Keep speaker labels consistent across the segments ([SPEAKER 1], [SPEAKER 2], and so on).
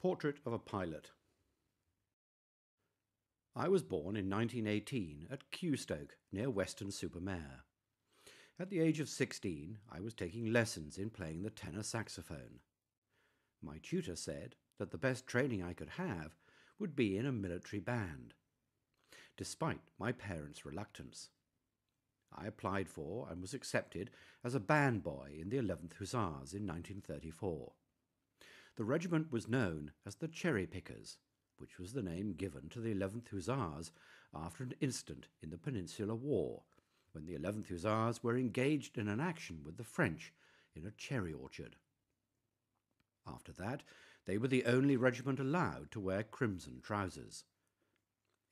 [SPEAKER 1] Portrait of a Pilot. I was born in 1918 at Qstoke, near Weston-super-Mare. At the age of 16, I was taking lessons in playing the tenor saxophone. My tutor said that the best training I could have would be in a military band, despite my parents' reluctance. I applied for and was accepted as a band boy in the 11th Hussars in 1934. The regiment was known as the Cherry Pickers, which was the name given to the 11th Hussars after an incident in the Peninsular War, when the 11th Hussars were engaged in an action with the French in a cherry orchard. After that, they were the only regiment allowed to wear crimson trousers.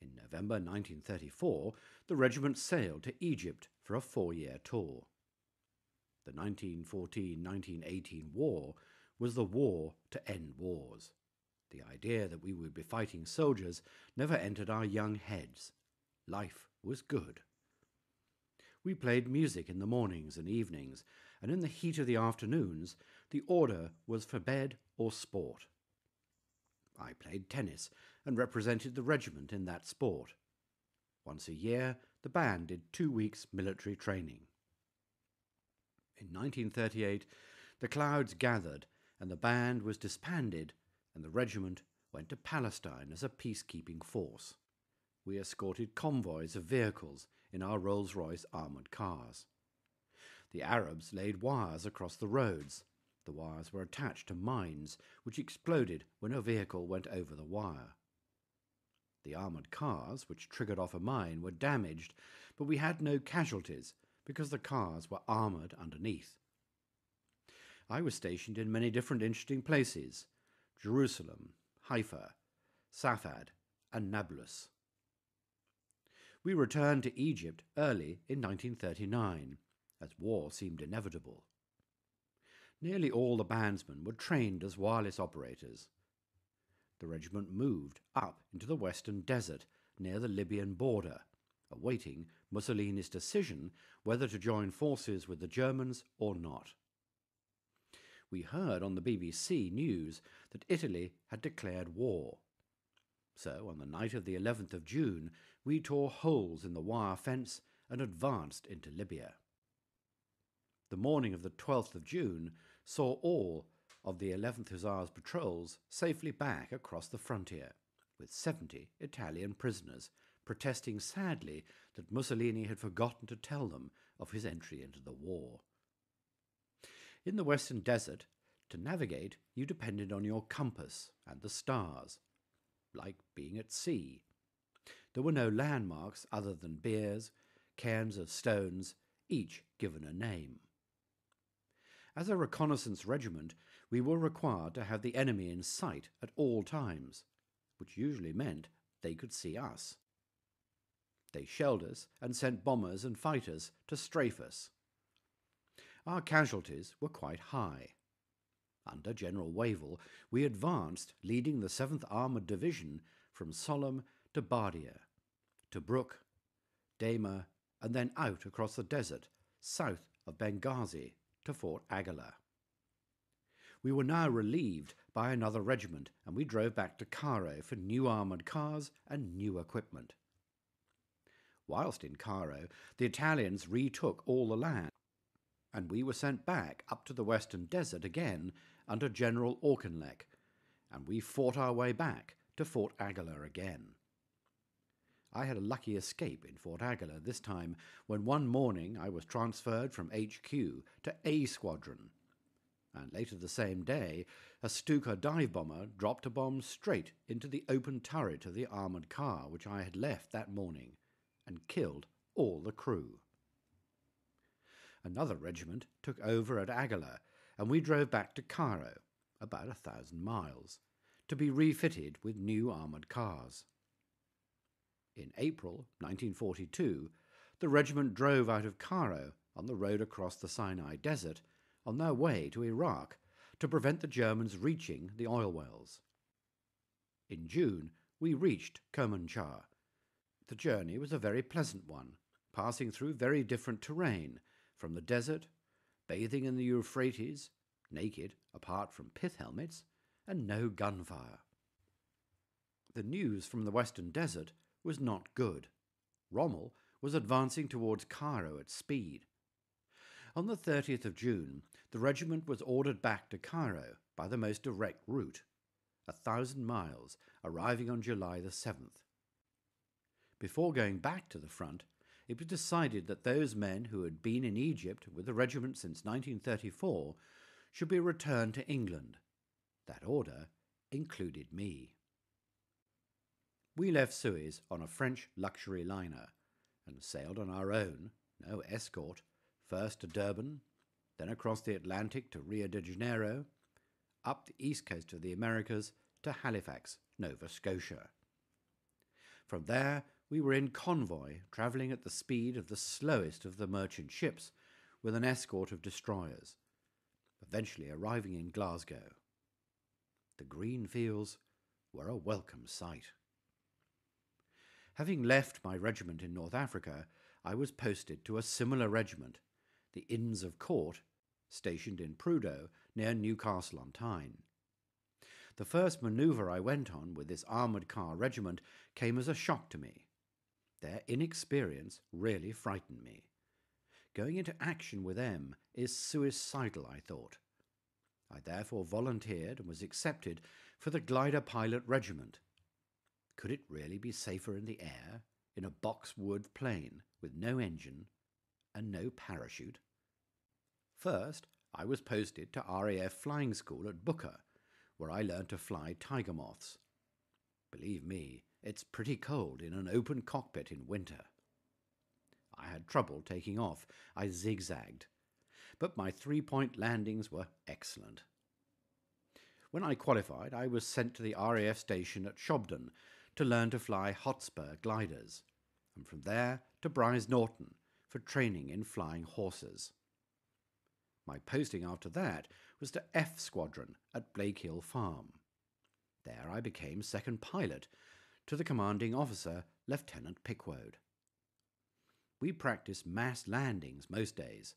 [SPEAKER 1] In November 1934, the regiment sailed to Egypt for a 4-year tour. The 1914-1918 war was the war to end wars. The idea that we would be fighting soldiers never entered our young heads. Life was good. We played music in the mornings and evenings, and in the heat of the afternoons, the order was for bed or sport. I played tennis and represented the regiment in that sport. Once a year, the band did 2 weeks military training. In 1938, the clouds gathered and the band was disbanded, and the regiment went to Palestine as a peacekeeping force. We escorted convoys of vehicles in our Rolls-Royce armoured cars. The Arabs laid wires across the roads. The wires were attached to mines, which exploded when a vehicle went over the wire. The armoured cars, which triggered off a mine, were damaged, but we had no casualties because the cars were armoured underneath. I was stationed in many different interesting places: Jerusalem, Haifa, Safad, and Nablus. We returned to Egypt early in 1939, as war seemed inevitable. Nearly all the bandsmen were trained as wireless operators. The regiment moved up into the Western Desert near the Libyan border, awaiting Mussolini's decision whether to join forces with the Germans or not. We heard on the BBC News that Italy had declared war. So, on the night of the 11th of June, we tore holes in the wire fence and advanced into Libya. The morning of the 12th of June saw all of the 11th Hussars patrols safely back across the frontier, with 70 Italian prisoners protesting sadly that Mussolini had forgotten to tell them of his entry into the war. In the Western Desert, to navigate, you depended on your compass and the stars, like being at sea. There were no landmarks other than biers, cairns of stones, each given a name. As a reconnaissance regiment, we were required to have the enemy in sight at all times, which usually meant they could see us. They shelled us and sent bombers and fighters to strafe us. Our casualties were quite high. Under General Wavell, we advanced, leading the 7th Armoured Division from Sollum to Bardia, to Brook, Dama, and then out across the desert, south of Benghazi, to Fort Aguilar. We were now relieved by another regiment, and we drove back to Cairo for new armoured cars and new equipment. Whilst in Cairo, the Italians retook all the land, and we were sent back up to the Western Desert again under General Auchinleck, and we fought our way back to Fort Aguilar again. I had a lucky escape in Fort Aguilar this time, when one morning I was transferred from HQ to A Squadron, and later the same day a Stuka dive bomber dropped a bomb straight into the open turret of the armoured car which I had left that morning, and killed all the crew. Another regiment took over at Aguilar, and we drove back to Cairo, about 1,000 miles, to be refitted with new armoured cars. In April 1942, the regiment drove out of Cairo on the road across the Sinai Desert on their way to Iraq to prevent the Germans reaching the oil wells. In June, we reached Kermanshah. The journey was a very pleasant one, passing through very different terrain, from the desert, bathing in the Euphrates, naked apart from pith helmets, and no gunfire. The news from the Western Desert was not good. Rommel was advancing towards Cairo at speed. On the 30th of June, the regiment was ordered back to Cairo by the most direct route, 1,000 miles, arriving on July the 7th. Before going back to the front, it was decided that those men who had been in Egypt with the regiment since 1934 should be returned to England. That order included me. We left Suez on a French luxury liner and sailed on our own, no escort, first to Durban, then across the Atlantic to Rio de Janeiro, up the east coast of the Americas to Halifax, Nova Scotia. From there, we were in convoy, travelling at the speed of the slowest of the merchant ships with an escort of destroyers, eventually arriving in Glasgow. The green fields were a welcome sight. Having left my regiment in North Africa, I was posted to a similar regiment, the Inns of Court, stationed in Prudhoe near Newcastle on Tyne. The first manoeuvre I went on with this armoured car regiment came as a shock to me. Their inexperience really frightened me. Going into action with them is suicidal, I thought. I therefore volunteered and was accepted for the Glider Pilot Regiment. Could it really be safer in the air, in a boxwood plane with no engine and no parachute? First, I was posted to RAF flying school at Booker, where I learned to fly tiger moths. Believe me, it's pretty cold in an open cockpit in winter. I had trouble taking off. I zigzagged. But my 3-point landings were excellent. When I qualified, I was sent to the RAF station at Shobden to learn to fly Hotspur gliders, and from there to Brize Norton for training in flying horses. My posting after that was to F Squadron at Blake Hill Farm. There I became second pilot to the commanding officer, Lieutenant Pickwoad. We practiced mass landings most days.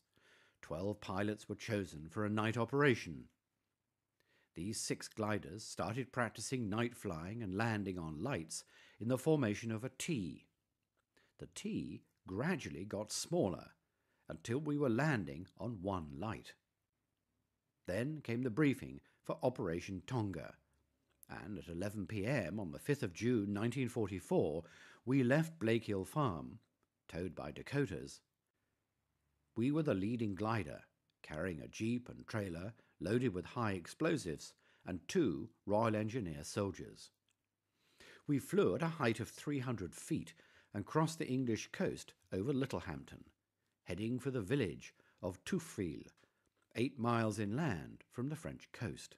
[SPEAKER 1] 12 pilots were chosen for a night operation. These 6 gliders started practicing night flying and landing on lights in the formation of a T. The T gradually got smaller until we were landing on one light. Then came the briefing for Operation Tonga, and at 11 p.m. on the 5th of June 1944, we left Blake Hill Farm, towed by Dakotas. We were the leading glider, carrying a jeep and trailer loaded with high explosives and 2 Royal Engineer soldiers. We flew at a height of 300 feet and crossed the English coast over Littlehampton, heading for the village of Touffril, 8 miles inland from the French coast.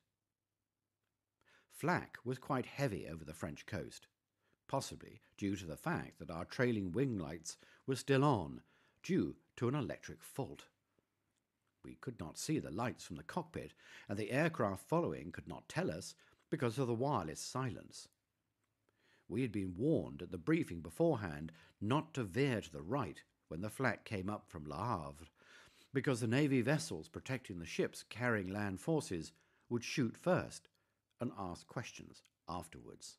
[SPEAKER 1] Flak was quite heavy over the French coast, possibly due to the fact that our trailing wing lights were still on, due to an electric fault. We could not see the lights from the cockpit, and the aircraft following could not tell us because of the wireless silence. We had been warned at the briefing beforehand not to veer to the right when the flak came up from Le Havre, because the Navy vessels protecting the ships carrying land forces would shoot first and ask questions afterwards.